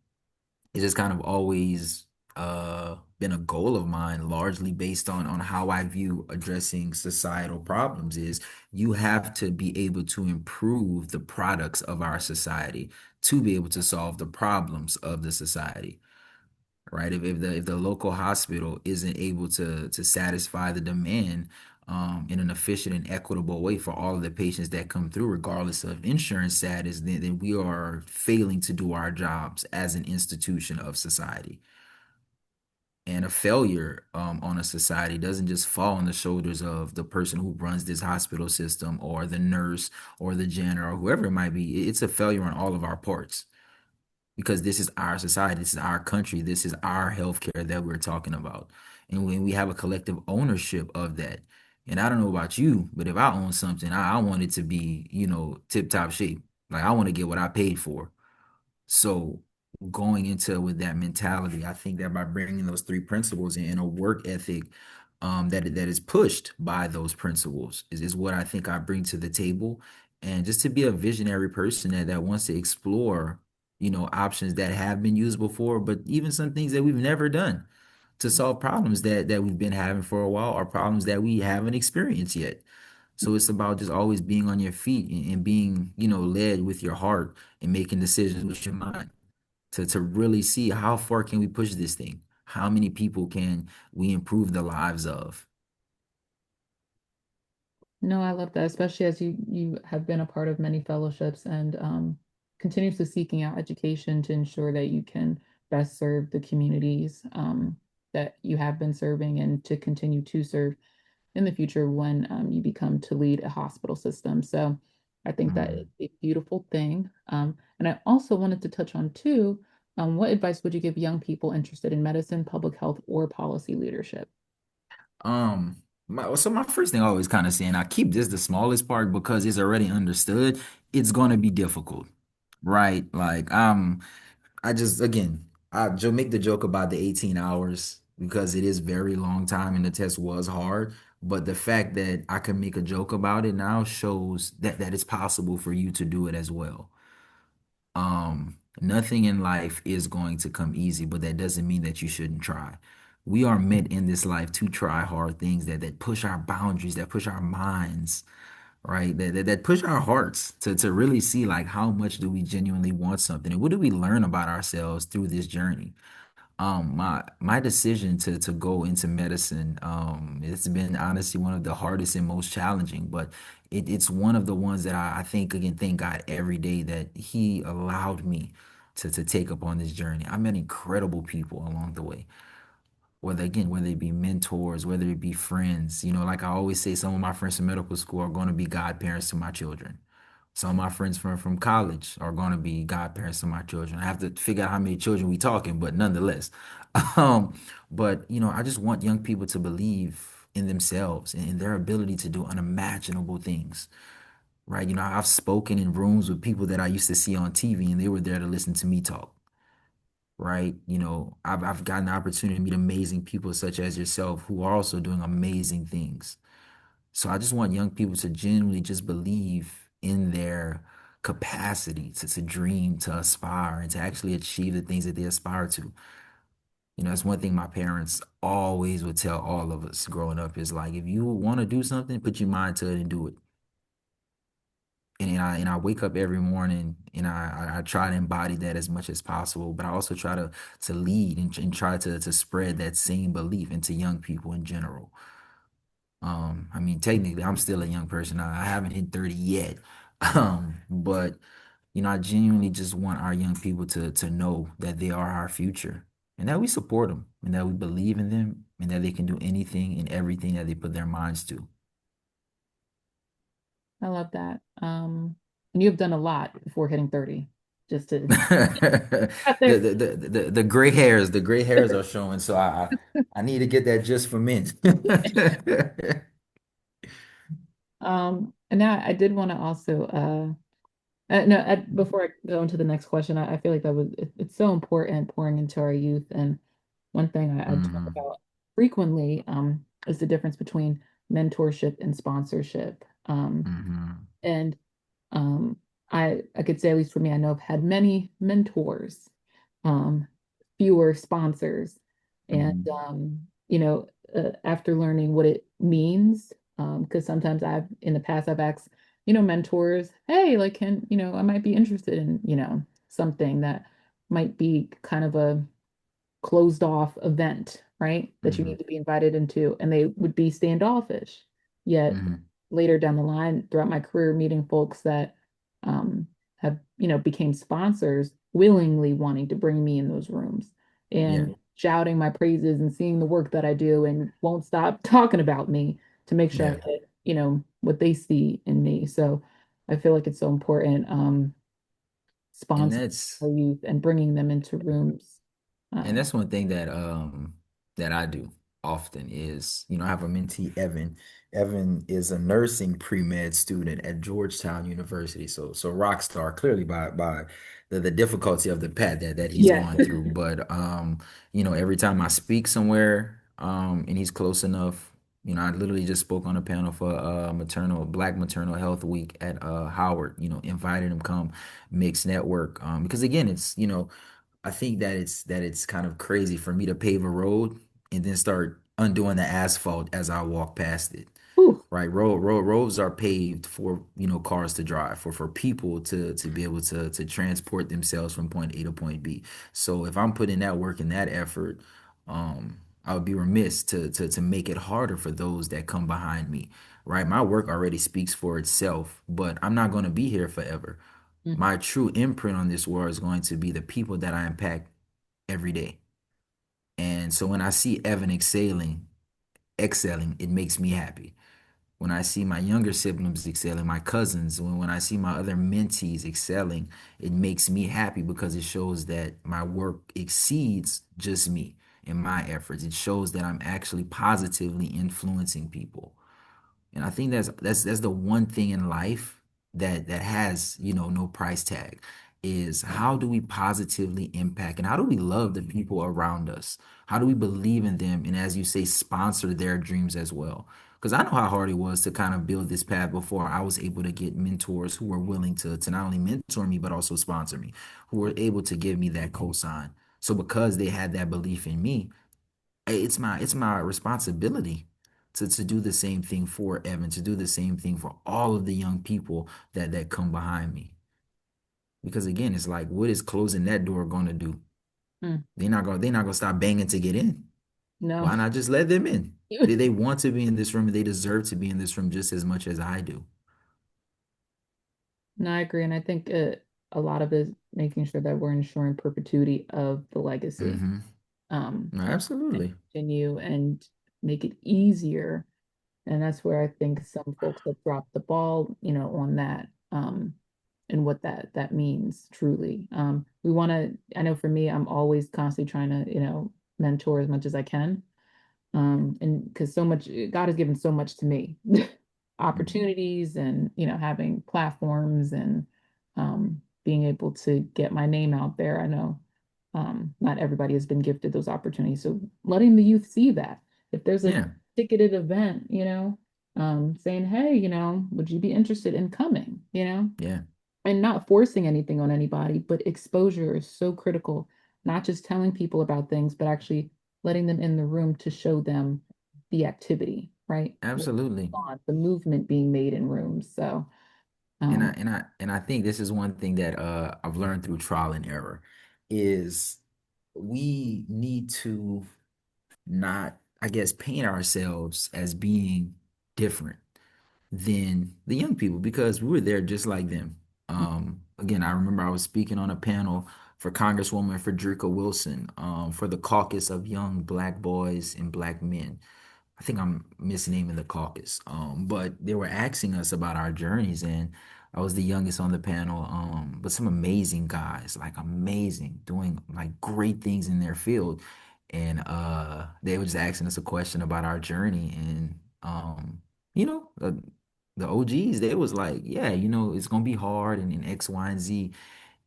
Speaker 2: it's just kind of always been a goal of mine, largely based on how I view addressing societal problems is you have to be able to improve the products of our society to be able to solve the problems of the society. Right. If the local hospital isn't able to satisfy the demand in an efficient and equitable way for all of the patients that come through, regardless of insurance status, then we are failing to do our jobs as an institution of society. And a failure on a society doesn't just fall on the shoulders of the person who runs this hospital system or the nurse or the janitor or whoever it might be. It's a failure on all of our parts because this is our society, this is our country, this is our healthcare that we're talking about. And when we have a collective ownership of that, and I don't know about you, but if I own something, I want it to be, tip top shape. Like I want to get what I paid for. So going into with that mentality, I think that by bringing those three principles in a work ethic that is pushed by those principles is what I think I bring to the table. And just to be a visionary person that wants to explore, options that have been used before, but even some things that we've never done to solve problems that we've been having for a while or problems that we haven't experienced yet. So it's about just always being on your feet and being, led with your heart and making decisions with your mind to really see how far can we push this thing? How many people can we improve the lives of?
Speaker 1: No, I love that, especially as you have been a part of many fellowships and continuously seeking out education to ensure that you can best serve the communities that you have been serving and to continue to serve in the future when you become to lead a hospital system. So I think that
Speaker 2: Mhm.
Speaker 1: is a beautiful thing. And I also wanted to touch on too, what advice would you give young people interested in medicine, public health, or policy leadership?
Speaker 2: So my first thing I always kind of saying, I keep this the smallest part because it's already understood. It's gonna be difficult, right? Like, I just again, make the joke about the 18 hours because it is very long time and the test was hard. But the fact that I can make a joke about it now shows that it's possible for you to do it as well. Nothing in life is going to come easy, but that doesn't mean that you shouldn't try. We are meant in this life to try hard things that push our boundaries, that push our minds, right? That push our hearts to really see like how much do we genuinely want something and what do we learn about ourselves through this journey. My decision to go into medicine, it's been honestly one of the hardest and most challenging, but it's one of the ones that I think again, thank God every day that He allowed me to take up on this journey. I met incredible people along the way, whether it be mentors, whether it be friends. Like I always say, some of my friends from medical school are going to be godparents to my children. Some of my friends from college are going to be godparents to my children. I have to figure out how many children we talking, but nonetheless. Um, but I just want young people to believe in themselves and in their ability to do unimaginable things, right? I've spoken in rooms with people that I used to see on TV and they were there to listen to me talk, right? I've gotten the opportunity to meet amazing people such as yourself who are also doing amazing things. So I just want young people to genuinely just believe in their capacity to dream, to aspire, and to actually achieve the things that they aspire to. That's one thing my parents always would tell all of us growing up is like, if you want to do something, put your mind to it and do it. And I wake up every morning and I try to embody that as much as possible, but I also try to lead and try to spread that same belief into young people in general. I mean, technically, I'm still a young person. I haven't hit 30 yet. But I genuinely just want our young people to know that they are our future and that we support them and that we believe in them and that they can do anything and everything that they put their minds to.
Speaker 1: I love that. And you've done a lot before hitting 30, just to
Speaker 2: the,
Speaker 1: out there.
Speaker 2: the gray hairs are showing, so I need to get that just for men.
Speaker 1: And now I did want to also no, before I go into the next question, I feel like it's so important pouring into our youth. And one thing I talk
Speaker 2: Hmm.
Speaker 1: about frequently is the difference between mentorship and sponsorship.
Speaker 2: Hmm.
Speaker 1: And um, I could say, at least for me, I know I've had many mentors, um, fewer sponsors, and
Speaker 2: Hmm.
Speaker 1: after learning what it means, because sometimes in the past I've asked, mentors, hey, like, I might be interested in, something that might be kind of a closed off event, right? That you
Speaker 2: Hmm.
Speaker 1: need to be invited into, and they would be standoffish. Yet
Speaker 2: Hmm.
Speaker 1: later down the line, throughout my career, meeting folks that have, became sponsors, willingly wanting to bring me in those rooms
Speaker 2: Yeah,
Speaker 1: and shouting my praises and seeing the work that I do and won't stop talking about me to make sure I
Speaker 2: yeah,
Speaker 1: get, what they see in me. So I feel like it's so important,
Speaker 2: and
Speaker 1: sponsoring
Speaker 2: that's
Speaker 1: our youth and bringing them into rooms.
Speaker 2: And
Speaker 1: Um,
Speaker 2: that's one thing that I do often is, I have a mentee, Evan. Evan is a nursing pre-med student at Georgetown University. So rock star, clearly by the difficulty of the path that he's
Speaker 1: yeah.
Speaker 2: going through. But every time I speak somewhere, and he's close enough, I literally just spoke on a panel for Black Maternal Health Week at Howard, invited him come mix network. Because again, it's I think that it's kind of crazy for me to pave a road and then start undoing the asphalt as I walk past it.
Speaker 1: Whew.
Speaker 2: Right? Roads are paved for, cars to drive, for people to be able to transport themselves from point A to point B. So if I'm putting that work and that effort, I would be remiss to make it harder for those that come behind me. Right? My work already speaks for itself, but I'm not going to be here forever.
Speaker 1: Mhm.
Speaker 2: My true imprint on this world is going to be the people that I impact every day. And so when I see Evan excelling, it makes me happy. When I see my younger siblings excelling, my cousins, when I see my other mentees excelling, it makes me happy because it shows that my work exceeds just me and my efforts. It shows that I'm actually positively influencing people. And I think that's the one thing in life that has, no price tag is how do we positively impact and how do we love the people around us? How do we believe in them and as you say, sponsor their dreams as well? Because I know how hard it was to kind of build this path before I was able to get mentors who were willing to not only mentor me, but also sponsor me, who were able to give me that cosign. So because they had that belief in me, it's my responsibility to do the same thing for Evan, to do the same thing for all of the young people that come behind me. Because again, it's like, what is closing that door going to do?
Speaker 1: Mm.
Speaker 2: They're not gonna stop banging to get in.
Speaker 1: No.
Speaker 2: Why not just let them in? They want to be in this room and they deserve to be in this room just as much as I do.
Speaker 1: No, I agree. And I think a lot of it is making sure that we're ensuring perpetuity of the legacy,
Speaker 2: Hmm.
Speaker 1: um, and
Speaker 2: Absolutely.
Speaker 1: continue and make it easier. And that's where I think some folks have dropped the ball, on that, and what that means truly. We want to, I know for me, I'm always constantly trying to, mentor as much as I can. And because so much, God has given so much to me,
Speaker 2: Mhm.
Speaker 1: opportunities and, having platforms and being able to get my name out there. I know not everybody has been gifted those opportunities. So letting the youth see that if there's a
Speaker 2: Yeah,
Speaker 1: ticketed event, saying, hey, would you be interested in coming,
Speaker 2: yeah,
Speaker 1: and not forcing anything on anybody, but exposure is so critical, not just telling people about things, but actually letting them in the room to show them the activity, right? What's
Speaker 2: absolutely.
Speaker 1: going on, the movement being made in rooms. So,
Speaker 2: And I
Speaker 1: um,
Speaker 2: and I and I think this is one thing that I've learned through trial and error is we need to not, I guess, paint ourselves as being different than the young people because we were there just like them. Again, I remember I was speaking on a panel for Congresswoman Frederica Wilson, for the caucus of young black boys and black men. I think I'm misnaming the caucus. But they were asking us about our journeys, and I was the youngest on the panel. But some amazing guys, like amazing, doing like great things in their field. And they were just asking us a question about our journey. And you know, the OGs, they was like, yeah, it's gonna be hard and X, Y, and Z.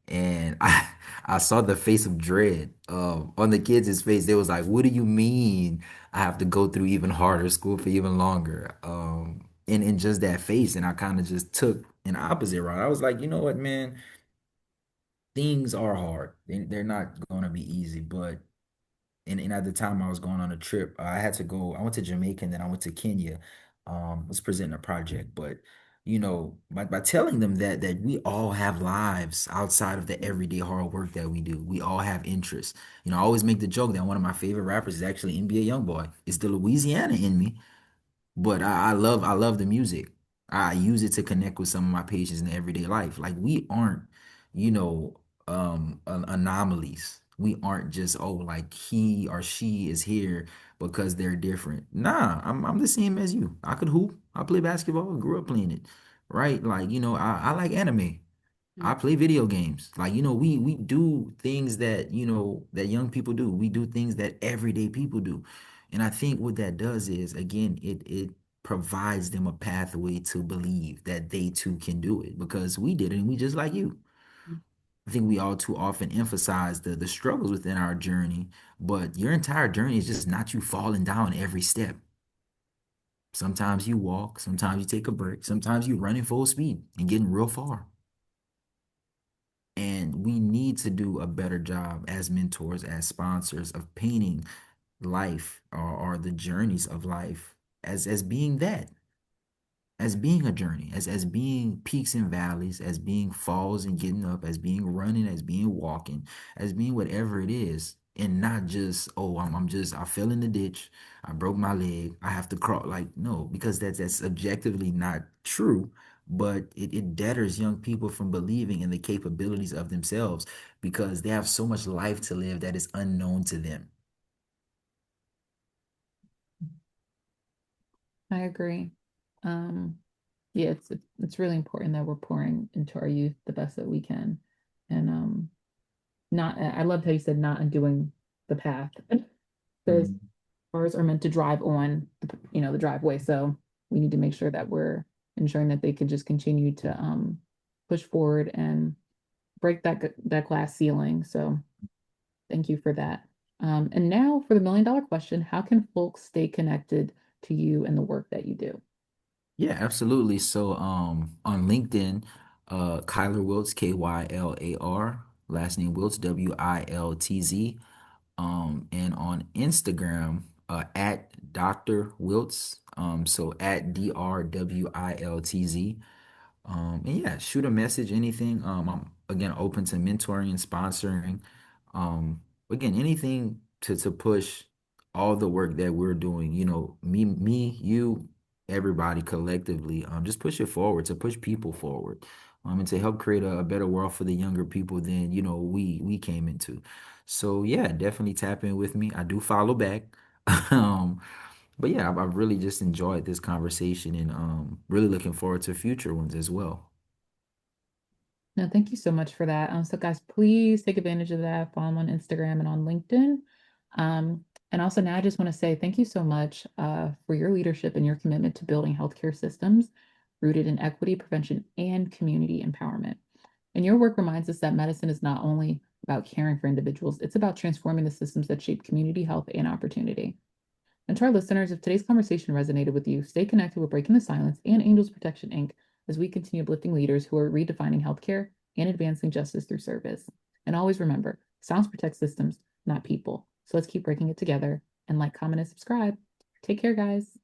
Speaker 2: And I saw the face of dread on the kids' face. They was like, "What do you mean I have to go through even harder school for even longer?" And in just that face, and I kind of just took an opposite route. I was like, you know what, man, things are hard. They're not gonna be easy, but and at the time I was going on a trip. I had to go. I went to Jamaica and then I went to Kenya. Was presenting a project, but by telling them that we all have lives outside of the everyday hard work that we do. We all have interests. I always make the joke that one of my favorite rappers is actually NBA YoungBoy. It's the Louisiana in me, but I love the music. I use it to connect with some of my patients in everyday life. Like we aren't, anomalies. We aren't just, oh, like he or she is here because they're different. Nah, I'm the same as you. I could hoop. I play basketball. Grew up playing it. Right? Like, I like anime. I play video games. Like, we do things that, that young people do. We do things that everyday people do. And I think what that does is, again, it provides them a pathway to believe that they too can do it because we did it and we just like you. I think we all too often emphasize the struggles within our journey, but your entire journey is just not you falling down every step. Sometimes you walk, sometimes you take a break, sometimes you running full speed and getting real far. And we need to do a better job as mentors, as sponsors of painting life or the journeys of life as being that, as being a journey, as being peaks and valleys, as being falls and getting up, as being running, as being walking, as being whatever it is, and not just, oh, I'm just I fell in the ditch, I broke my leg, I have to crawl. Like, no, because that's objectively not true. But it deterrs young people from believing in the capabilities of themselves because they have so much life to live that is unknown to them.
Speaker 1: I agree. Um, yeah, it's really important that we're pouring into our youth the best that we can. And not I loved how you said not undoing the path because
Speaker 2: Mm.
Speaker 1: cars are meant to drive on the driveway. So we need to make sure that we're ensuring that they can just continue to push forward and break that glass ceiling. So thank you for that. And now for the $1 million question, how can folks stay connected to you and the work that you do?
Speaker 2: Yeah, absolutely. So, on LinkedIn, Kylar Wiltz, Kylar, last name Wiltz, Wiltz. And on Instagram, at Dr. Wiltz, so at DRWILTZ. And yeah, shoot a message, anything. I'm again open to mentoring and sponsoring. Again, anything to push all the work that we're doing. You, everybody collectively. Just push it forward to push people forward. And to help create a better world for the younger people than we came into. So yeah, definitely tap in with me. I do follow back. Um, but yeah, I've really just enjoyed this conversation and really looking forward to future ones as well.
Speaker 1: No, thank you so much for that. So guys, please take advantage of that. Follow them on Instagram and on LinkedIn. And also now I just want to say thank you so much for your leadership and your commitment to building healthcare systems rooted in equity, prevention, and community empowerment. And your work reminds us that medicine is not only about caring for individuals, it's about transforming the systems that shape community health and opportunity. And to our listeners, if today's conversation resonated with you, stay connected with Breaking the Silence and Angels Protection Inc. as we continue uplifting leaders who are redefining healthcare and advancing justice through service. And always remember, silence protects systems, not people. So let's keep breaking it together and like, comment, and subscribe. Take care, guys.